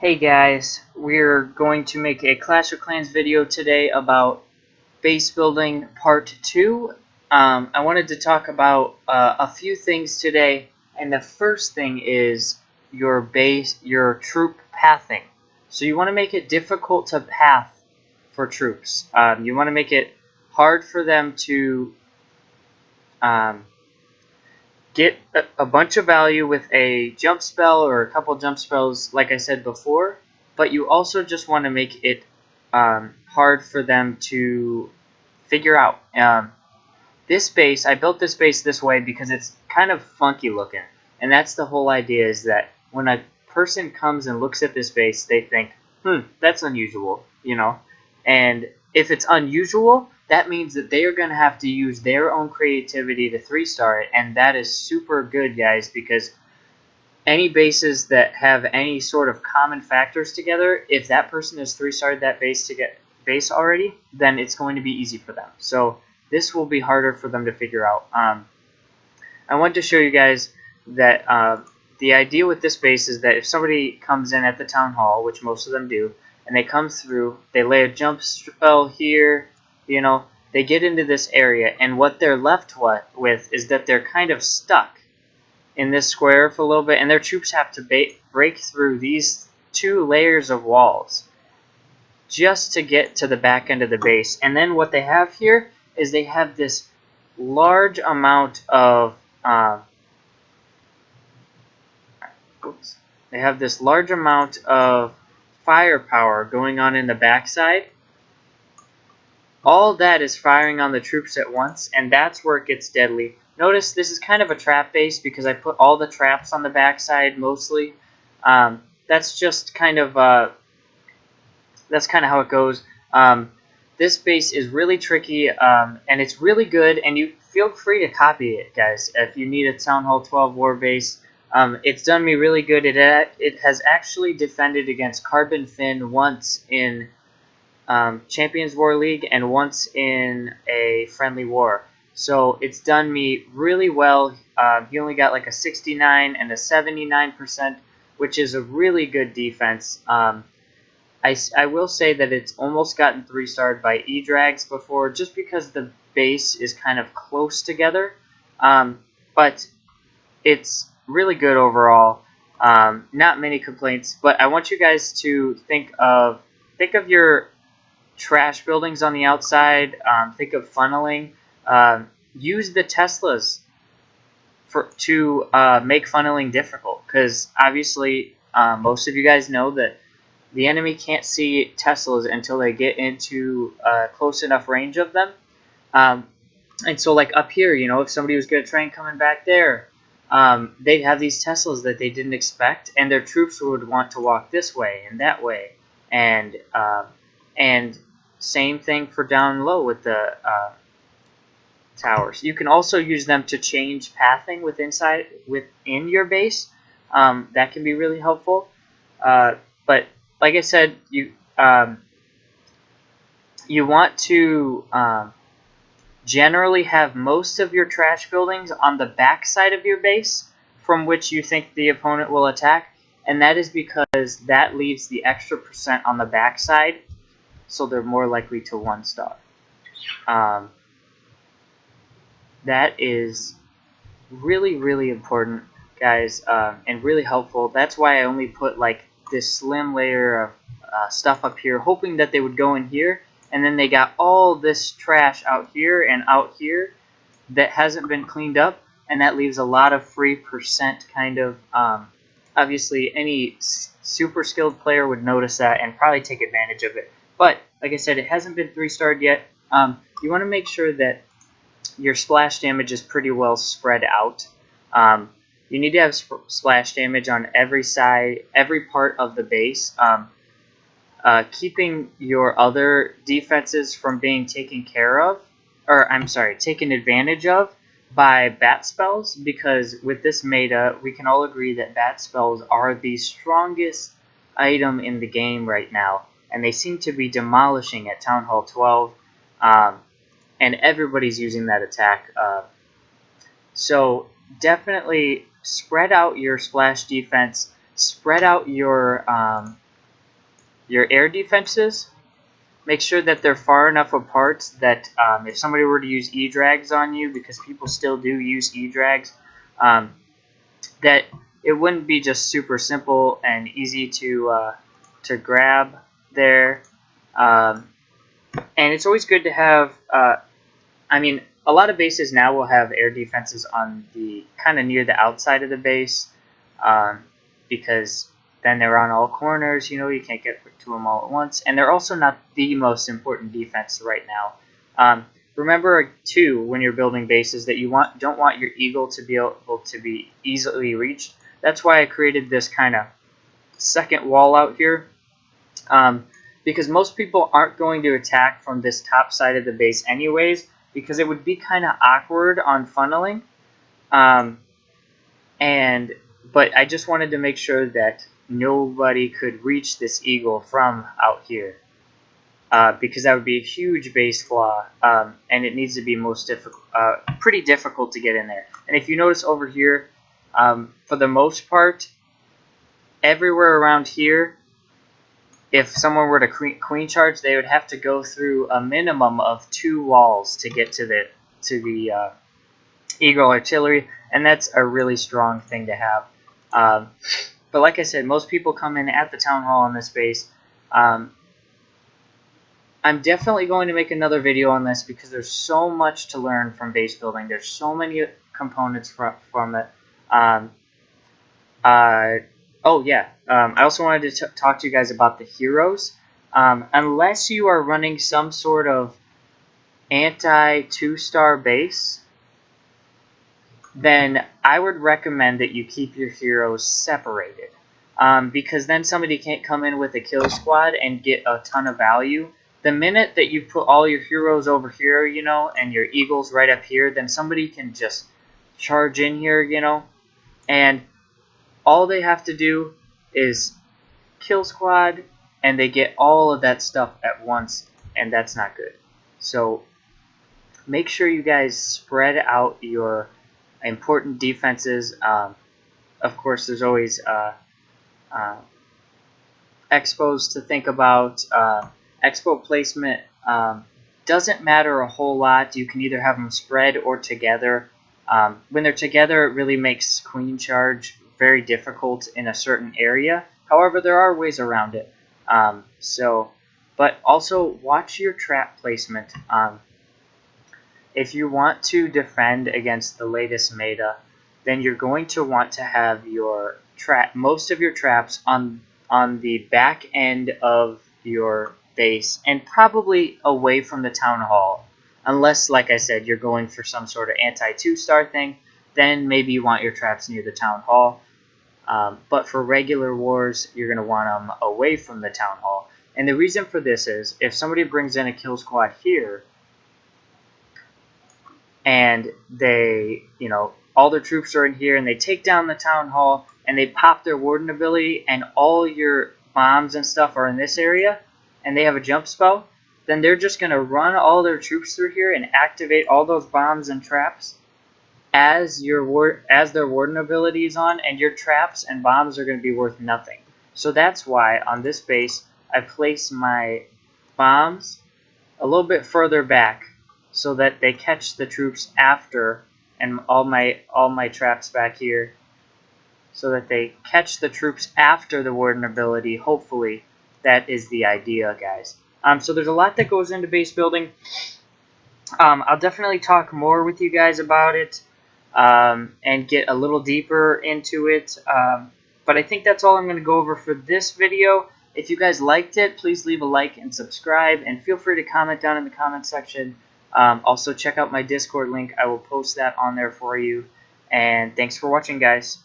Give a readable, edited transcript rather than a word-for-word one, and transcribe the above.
Hey guys, we're going to make a Clash of Clans video today about base building part 2. I wanted to talk about a few things today, and the first thing is your troop pathing. So you want to make it difficult to path for troops. You want to make it hard for them to um, get a bunch of value with a jump spell or a couple jump spells, like I said before, but you also just want to make it hard for them to figure out. This base, I built this base this way because it's kind of funky looking, and that's the whole idea, is that when a person comes and looks at this base, they think, that's unusual, and if it's unusual, that means that they are going to have to use their own creativity to 3-star it, and that is super good, guys, because any bases that have any sort of common factors together, if that person has 3-starred that base already, then it's going to be easy for them. So this will be harder for them to figure out. I want to show you guys that the idea with this base is that if somebody comes in at the town hall, which most of them do, and they come through, they lay a jump spell here, they get into this area, and what they're left with is that they're kind of stuck in this square for a little bit, and their troops have to break through these 2 layers of walls just to get to the back end of the base. And then what they have here is they have this large amount of firepower going on in the backside. All that is firing on the troops at once, and that's where it gets deadly. Notice this is kind of a trap base because I put all the traps on the backside mostly. That's just kind of how it goes. This base is really tricky, and it's really good, and you feel free to copy it, guys, if you need a Town Hall 12 war base. It's done me really good. It has actually defended against Carbon Finn once in Champions War League and once in a friendly war. So it's done me really well. He only got like a 69 and a 79%, which is a really good defense. I will say that it's almost gotten 3-starred by E-Drags before, just because the base is kind of close together. But it's really good overall. Not many complaints, but I want you guys to think of your trash buildings on the outside. Think of funneling. Use the Teslas to make funneling difficult, because obviously most of you guys know that the enemy can't see Teslas until they get into close enough range of them. And so, like up here, if somebody was going to try and coming back there, they'd have these Teslas that they didn't expect, and their troops would want to walk this way and that way, and same thing for down low with the towers. You can also use them to change pathing within your base. That can be really helpful. But like I said, you want to generally have most of your trash buildings on the back side of your base, from which you think the opponent will attack, and that is because that leaves the extra % on the back side, so they're more likely to 1-star. That is really, really important, guys, and really helpful. That's why I only put like this slim layer of stuff up here, hoping that they would go in here, and then they got all this trash out here and out here that hasn't been cleaned up, and that leaves a lot of free % kind of. Obviously, any super skilled player would notice that and probably take advantage of it. But like I said, it hasn't been 3-starred yet. You want to make sure that your splash damage is pretty well spread out. You need to have splash damage on every side, every part of the base, keeping your other defenses from being taken advantage of by bat spells, because with this meta, we can all agree that bat spells are the strongest item in the game right now, and they seem to be demolishing at Town Hall 12. And everybody's using that attack. So definitely spread out your splash defense, spread out your your air defenses, make sure that they're far enough apart that if somebody were to use E-drags on you, because people still do use E-drags, that it wouldn't be just super simple and easy to grab there. And it's always good to have, I mean, a lot of bases now will have air defenses on the kind of near the outside of the base, because then they're on all corners, you know, you can't get to them all at once. And they're also not the most important defense right now. Remember, too, when you're building bases, that you don't want your eagle to be able to be easily reached. That's why I created this kind of second wall out here, because most people aren't going to attack from this top side of the base anyways, because it would be kind of awkward on funneling. But I just wanted to make sure that nobody could reach this eagle from out here, because that would be a huge base flaw, and it needs to be pretty difficult to get in there. And if you notice over here, for the most part, everywhere around here, if someone were to queen charge, they would have to go through a minimum of 2 walls to get to the eagle artillery, and that's a really strong thing to have. But like I said, most people come in at the town hall on this base. I'm definitely going to make another video on this because there's so much to learn from base building. There's so many components from it. Oh yeah, I also wanted to talk to you guys about the heroes. Unless you are running some sort of anti-2-star base, then I would recommend that you keep your heroes separated, because then somebody can't come in with a kill squad and get a ton of value. The minute that you put all your heroes over here, you know, and your eagles right up here, then somebody can just charge in here, you know, and all they have to do is kill squad, and they get all of that stuff at once, and that's not good. So make sure you guys spread out your important defenses. Of course, there's always expos to think about. Expo placement doesn't matter a whole lot. You can either have them spread or together. When they're together, it really makes queen charge very difficult in a certain area. However, there are ways around it. But also watch your trap placement. If you want to defend against the latest meta, then you're going to want to have your most of your traps on the back end of your base and probably away from the town hall. Unless, like I said, you're going for some sort of anti-2-star thing, then maybe you want your traps near the town hall. But for regular wars, you're going to want them away from the town hall. And the reason for this is, if somebody brings in a kill squad here, and they, you know, all their troops are in here, and they take down the town hall, and they pop their warden ability, and all your bombs and stuff are in this area, and they have a jump spell, then they're just going to run all their troops through here and activate all those bombs and traps as their warden ability is on, and your traps and bombs are going to be worth nothing. So that's why on this base I place my bombs a little bit further back so that they catch the troops after, and all my traps back here so that they catch the troops after the warden ability. Hopefully that is the idea, guys. So there's a lot that goes into base building. I'll definitely talk more with you guys about it, and get a little deeper into it. But I think that's all I'm going to go over for this video. If you guys liked it, please leave a like and subscribe, and feel free to comment down in the comment section. Also check out my Discord link. I will post that on there for you. And thanks for watching, guys.